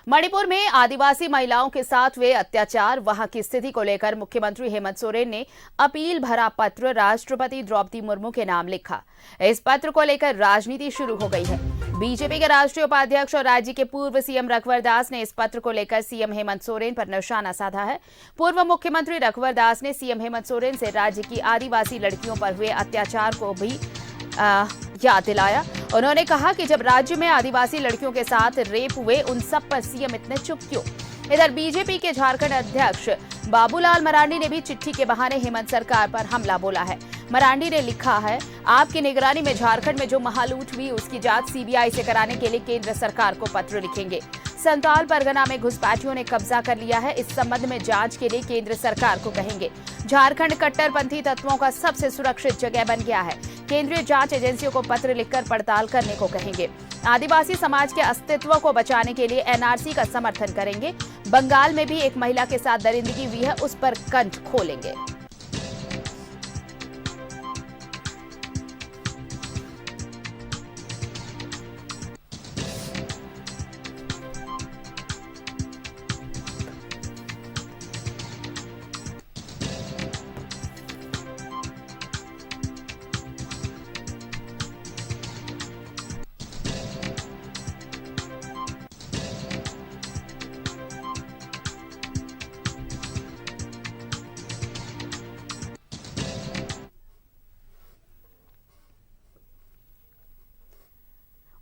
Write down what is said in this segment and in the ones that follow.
मणिपुर में आदिवासी महिलाओं के साथ हुए अत्याचार, वहां की स्थिति को लेकर मुख्यमंत्री हेमंत सोरेन ने अपील भरा पत्र राष्ट्रपति द्रौपदी मुर्मू के नाम लिखा। इस पत्र को लेकर राजनीति शुरू हो गई है। बीजेपी के राष्ट्रीय उपाध्यक्ष और राज्य के पूर्व सीएम रघुवर दास ने इस पत्र को लेकर सीएम हेमंत सोरेन पर निशाना साधा है। पूर्व मुख्यमंत्री रघुवर दास ने सीएम हेमंत सोरेन से राज्य की आदिवासी लड़कियों पर हुए अत्याचार को भी याद दिलाया। उन्होंने कहा कि जब राज्य में आदिवासी लड़कियों के साथ रेप हुए, उन सब पर सीएम इतने चुप क्यों। इधर बीजेपी के झारखंड अध्यक्ष बाबूलाल मरांडी ने भी चिट्ठी के बहाने हेमंत सरकार पर हमला बोला है। मरांडी ने लिखा है, आपकी निगरानी में झारखंड में जो महालूट हुई उसकी जांच सीबीआई से कराने के लिए केंद्र सरकार को पत्र लिखेंगे। संताल परगना में घुसपैठियों ने कब्जा कर लिया है, इस संबंध में जांच के लिए केंद्र सरकार को कहेंगे। झारखंड कट्टरपंथी तत्वों का सबसे सुरक्षित जगह बन गया है, केंद्रीय जांच एजेंसियों को पत्र लिखकर पड़ताल करने को कहेंगे। आदिवासी समाज के अस्तित्व को बचाने के लिए एनआरसी का समर्थन करेंगे। बंगाल में भी एक महिला के साथ दरिंदगी हुई है, उस पर कंठ खोलेंगे।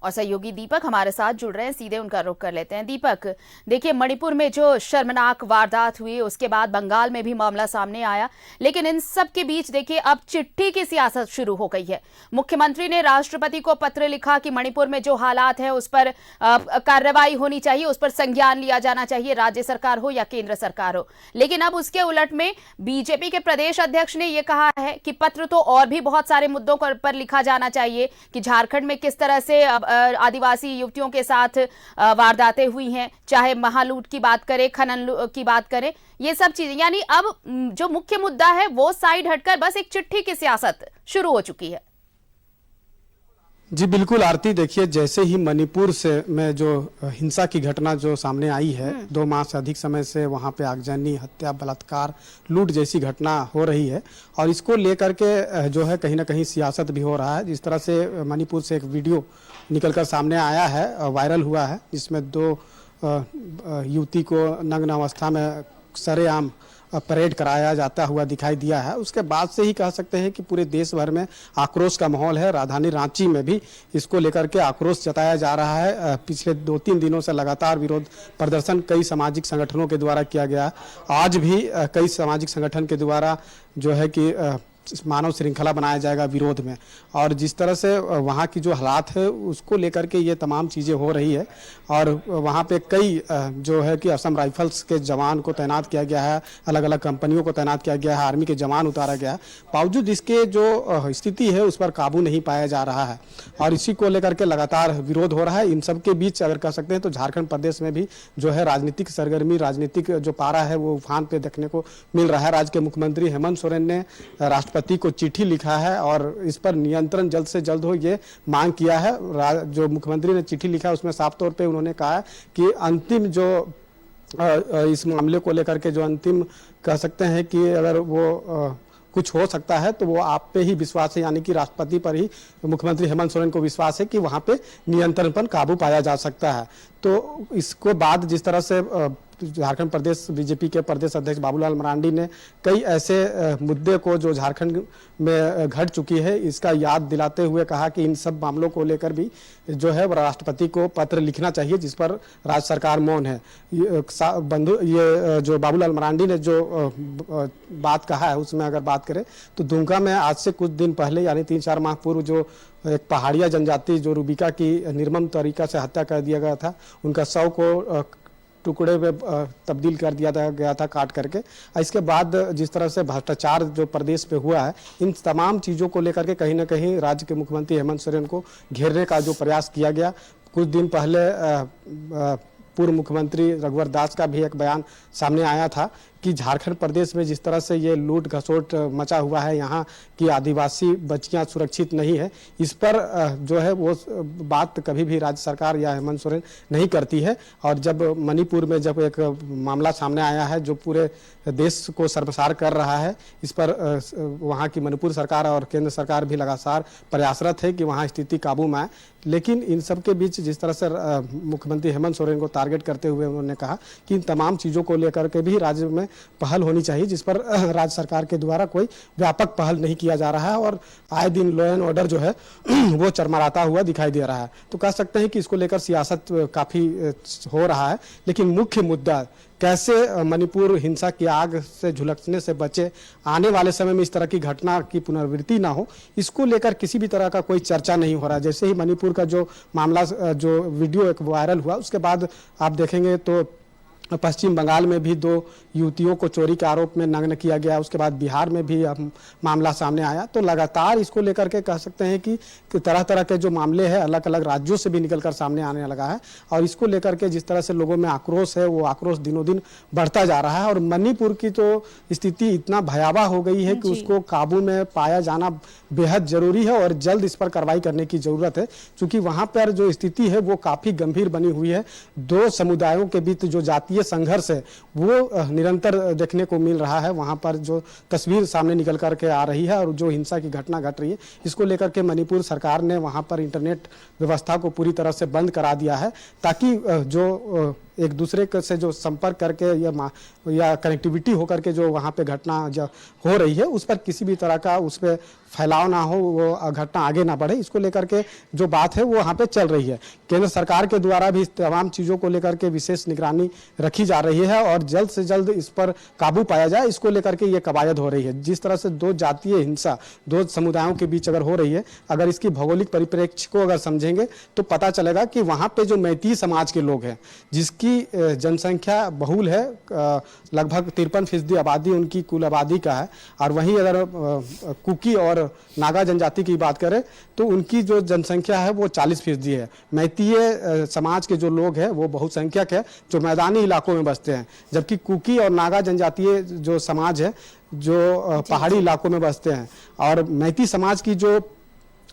और सहयोगी दीपक हमारे साथ जुड़ रहे हैं, सीधे उनका रुख कर लेते हैं। दीपक, देखिए, मणिपुर में जो शर्मनाक वारदात हुई, उसके बाद बंगाल में भी मामला सामने आया, लेकिन इन सब के बीच देखिए अब चिट्ठी की सियासत शुरू हो गई है। मुख्यमंत्री ने राष्ट्रपति को पत्र लिखा कि मणिपुर में जो हालात है उस पर कार्रवाई होनी चाहिए, उस पर संज्ञान लिया जाना चाहिए, राज्य सरकार हो या केंद्र सरकार हो। लेकिन अब उसके उलट में बीजेपी के प्रदेश अध्यक्ष ने यह कहा है कि पत्र तो और भी बहुत सारे मुद्दों पर लिखा जाना चाहिए कि झारखंड में किस तरह से आदिवासी युवतियों के साथ वारदातें हुई हैं, चाहे महालूट की बात करें, खनन की बात करें, ये सब चीजें। यानी अब जो मुख्य मुद्दा है वो साइड हटकर बस एक चिट्ठी की सियासत शुरू हो चुकी है। जी बिल्कुल आरती, देखिए, जैसे ही मणिपुर से में जो हिंसा की घटना जो सामने आई है, 2 माह से अधिक समय से वहां पे आगजनी, हत्या, बलात्कार, लूट जैसी घटना हो रही है और इसको लेकर के जो है कहीं ना कहीं सियासत भी हो रहा है। जिस तरह से मणिपुर से एक वीडियो निकलकर सामने आया है, वायरल हुआ है, जिसमें 2 युवती को नग्न अवस्था में सरेआम परेड कराया जाता हुआ दिखाई दिया है। उसके बाद से ही कह सकते हैं कि पूरे देश भर में आक्रोश का माहौल है। राजधानी रांची में भी इसको लेकर के आक्रोश जताया जा रहा है। पिछले 2-3 दिनों से लगातार विरोध प्रदर्शन कई सामाजिक संगठनों के द्वारा किया गया। आज भी कई सामाजिक संगठन के द्वारा जो है कि मानव श्रृंखला बनाया जाएगा विरोध में। और जिस तरह से वहाँ की जो हालात है उसको लेकर के ये तमाम चीज़ें हो रही है और वहाँ पे कई जो है कि असम राइफल्स के जवान को तैनात किया गया है, अलग अलग कंपनियों को तैनात किया गया है, आर्मी के जवान उतारा गया है। बावजूद इसके जो स्थिति है उस पर काबू नहीं पाया जा रहा है और इसी को लेकर के लगातार विरोध हो रहा है। इन सब के बीच अगर कह सकते हैं तो झारखंड प्रदेश में भी जो है राजनीतिक सरगर्मी, राजनीतिक जो पारा है वो उफान पे देखने को मिल रहा है। राज्य के मुख्यमंत्री हेमंत सोरेन ने राष्ट्रपति को चिट्ठी लिखा है और इस पर नियंत्रण जल्द से जल्द हो ये मांग किया है। जो मुख्यमंत्री ने चिट्ठी लिखा है उसमें साफ तौर पे उन्होंने कहा है कि अंतिम जो इस मामले को लेकर के जो अंतिम कह सकते हैं कि अगर वो कुछ हो सकता है तो वो आप पे ही विश्वास है, यानी कि राष्ट्रपति पर ही मुख्यमंत्री हेमंत सोरेन को विश्वास है कि वहाँ पे नियंत्रण पर काबू पाया जा सकता है। तो इसको बाद जिस तरह से झारखंड प्रदेश बीजेपी के प्रदेश अध्यक्ष बाबूलाल मरांडी ने कई ऐसे मुद्दे को जो झारखंड में घट चुकी है इसका याद दिलाते हुए कहा कि इन सब मामलों को लेकर भी जो है राष्ट्रपति को पत्र लिखना चाहिए, जिस पर राज्य सरकार मौन है। ये जो बाबूलाल मरांडी ने जो बात कहा है उसमें अगर बात करें तो दुमका में आज से कुछ दिन पहले यानी 3-4 माह पूर्व जो एक पहाड़िया जनजाति जो रूबिका की निर्मम तरीका से हत्या कर दिया गया था, उनका शव को टुकड़े में तब्दील कर दिया गया था काट करके। इसके बाद जिस तरह से भ्रष्टाचार जो प्रदेश पे हुआ है, इन तमाम चीज़ों को लेकर के कहीं ना कहीं राज्य के मुख्यमंत्री हेमंत सोरेन को घेरने का जो प्रयास किया गया। कुछ दिन पहले पूर्व मुख्यमंत्री रघुवर दास का भी एक बयान सामने आया था कि झारखंड प्रदेश में जिस तरह से ये लूट घसोट मचा हुआ है, यहाँ की आदिवासी बच्चियां सुरक्षित नहीं है, इस पर जो है वो बात कभी भी राज्य सरकार या हेमंत सोरेन नहीं करती है। और जब मणिपुर में जब एक मामला सामने आया है जो पूरे देश को शर्मसार कर रहा है, इस पर वहाँ की मणिपुर सरकार और केंद्र सरकार भी लगातार प्रयासरत है कि वहाँ स्थिति काबू में आए। लेकिन इन सब के बीच जिस तरह से मुख्यमंत्री हेमंत सोरेन को टारगेट करते हुए उन्होंने कहा कि इन तमाम चीज़ों को लेकर के भी राज्य में पहल होनी चाहिए, जिस पर राज्य सरकार के द्वारा कोई व्यापक पहल नहीं किया जा रहा है और आए दिन लॉ एंड ऑर्डर जो है वो चरमराता हुआ दिखाई दे रहा है। तो कह सकते हैं कि इसको लेकर सियासत काफ़ी हो रहा है, लेकिन मुख्य मुद्दा कैसे मणिपुर हिंसा की आग से झुलसने से बचे, आने वाले समय में इस तरह की घटना की पुनरावृत्ति ना हो, इसको लेकर किसी भी तरह का कोई चर्चा नहीं हो रहा। जैसे ही मणिपुर का जो मामला, जो वीडियो एक वायरल हुआ, उसके बाद आप देखेंगे तो पश्चिम बंगाल में भी 2 युवतियों को चोरी के आरोप में नग्न किया गया, उसके बाद बिहार में भी मामला सामने आया। तो लगातार इसको लेकर के कह सकते हैं कि तरह तरह के जो मामले हैं अलग अलग राज्यों से भी निकलकर सामने आने लगा है और इसको लेकर के जिस तरह से लोगों में आक्रोश है, वो आक्रोश दिनों दिन बढ़ता जा रहा है। और मणिपुर की तो स्थिति इतना भयावह हो गई है कि उसको काबू में पाया जाना बेहद जरूरी है और जल्द इस पर कार्रवाई करने की जरूरत है, क्योंकि वहाँ पर जो स्थिति है वो काफ़ी गंभीर बनी हुई है। 2 समुदायों के बीच जो जातीय संघर्ष है वो निरंतर देखने को मिल रहा है। वहां पर जो तस्वीर सामने निकल करके आ रही है और जो हिंसा की घटना घट रही है, इसको लेकर के मणिपुर सरकार ने वहां पर इंटरनेट व्यवस्था को पूरी तरह से बंद करा दिया है, ताकि जो एक दूसरे से जो संपर्क करके या कनेक्टिविटी होकर के जो वहाँ पे घटना जो हो रही है उस पर किसी भी तरह का उस पर फैलाव ना हो, वो घटना आगे ना बढ़े, इसको लेकर के जो बात है वो वहाँ पे चल रही है। केंद्र सरकार के द्वारा भी इस तमाम चीज़ों को लेकर के विशेष निगरानी रखी जा रही है और जल्द से जल्द इस पर काबू पाया जाए, इसको लेकर के ये कवायद हो रही है। जिस तरह से 2 जातीय हिंसा 2 समुदायों के बीच अगर हो रही है, अगर इसकी भौगोलिक परिप्रेक्ष्य को अगर समझेंगे तो पता चलेगा कि वहाँ पे जो मैती समाज के लोग हैं, जिसकी जनसंख्या बहुल है, लगभग 53% आबादी उनकी कुल आबादी का है, और वहीं अगर कुकी और नागा जनजाति की बात करें तो उनकी जो जनसंख्या है वो 40% है। मैतीय समाज के जो लोग हैं वो बहुसंख्यक है, जो मैदानी इलाकों में बसते हैं, जबकि कुकी और नागा जनजातीय जो समाज है जो पहाड़ी इलाकों में बसते हैं। और मैती समाज की जो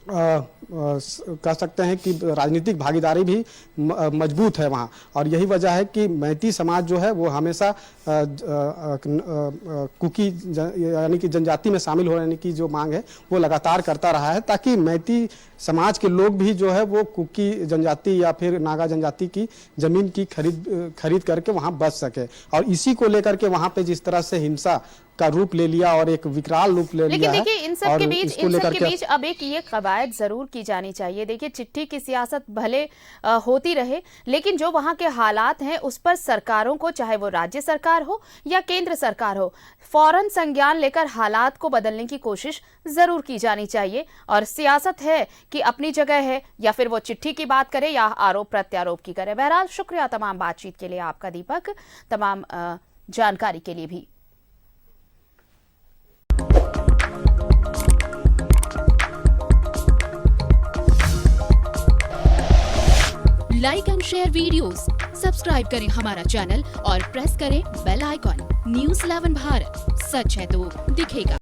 कह सकते हैं कि राजनीतिक भागीदारी भी मजबूत है वहाँ, और यही वजह है कि मैती समाज जो है वो हमेशा कुकी यानी कि जनजाति में शामिल होने की जो मांग है वो लगातार करता रहा है, ताकि मैती समाज के लोग भी जो है वो कुकी जनजाति या फिर नागा जनजाति की जमीन की खरीद करके वहाँ बस सके। और इसी को लेकर के वहाँ पे जिस तरह से हिंसा का रूप ले लिया और एक विकराल रूप ले लिया है। लेकिन देखिए इन सब के बीच अब एक ये कवायद जरूर की जानी चाहिए। देखिए चिट्ठी की सियासत भले होती रहे, लेकिन जो वहां के हालात हैं उस पर सरकारों को, चाहे वो राज्य सरकार हो या केंद्र सरकार हो, फौरन संज्ञान लेकर हालात को बदलने की कोशिश जरूर की जानी चाहिए। और सियासत है कि अपनी जगह है, या फिर वो चिट्ठी की बात करे या आरोप प्रत्यारोप की करे। बहरहाल शुक्रिया तमाम बातचीत के लिए आपका दीपक, तमाम जानकारी के लिए भी। Like and share videos, subscribe करें हमारा चैनल और प्रेस करें बेल आइकॉन। न्यूज़ 11 भारत, सच है तो दिखेगा।